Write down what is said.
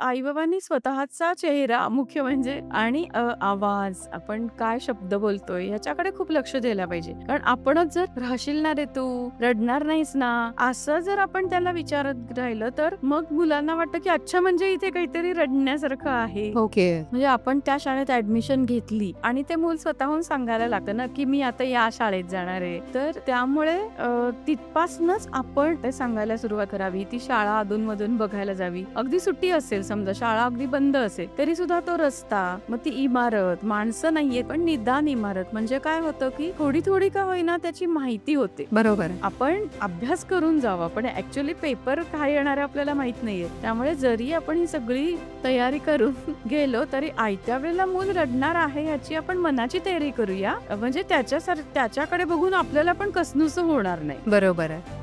आई-बाबांनी स्वतःचा चेहरा मुख्य म्हणजे आणि आवाज, आपण काय शब्द बोलतोय ह्याच्याकडे खूप लक्ष द्यायला पाहिजे. कारण आपणच जर "राहशील ना रे तू, रडणार नाहीस ना?" असं जर आपण त्याला विचारत राहिलं तर मग मुलांना वाटतं की अच्छा म्हणजे इथे काहीतरी रडण्यासारखं आहे. ओके. म्हणजे आपण त्या शाळेत ऍडमिशन घेतली आणि ते मूल स्वतःहून सांगायला लागतं ना की मी आता या शाळेत जाणार आहे. तर त्यामुळे तिथपासूनच आपण ते सांगायला सुरुवात करावी. ती शाळा अधूनमधून बघायला जावी. अगदी सुट्टी असेल, समजा शाळा अगदी बंद असेल तरी सुद्धा तो रस्ता, मग ती इमारत, माणसं नाहीये पण निदान इमारत, म्हणजे काय होतं की थोडी थोडी का होईना त्याची माहिती होते. बरोबर. आपण अभ्यास करून जावा पण ऍक्च्युअली पेपर काय येणार आहे आपल्याला माहित नाहीये. त्यामुळे जरी आपण ही सगळी तयारी करून गेलो तरी आयत्या वेळेला मूल रडणार आहे याची आपण मनाची तयारी करूया, म्हणजे त्याच्याकडे बघून आपल्याला पण कसनुस होणार नाही. बरोबर आहे.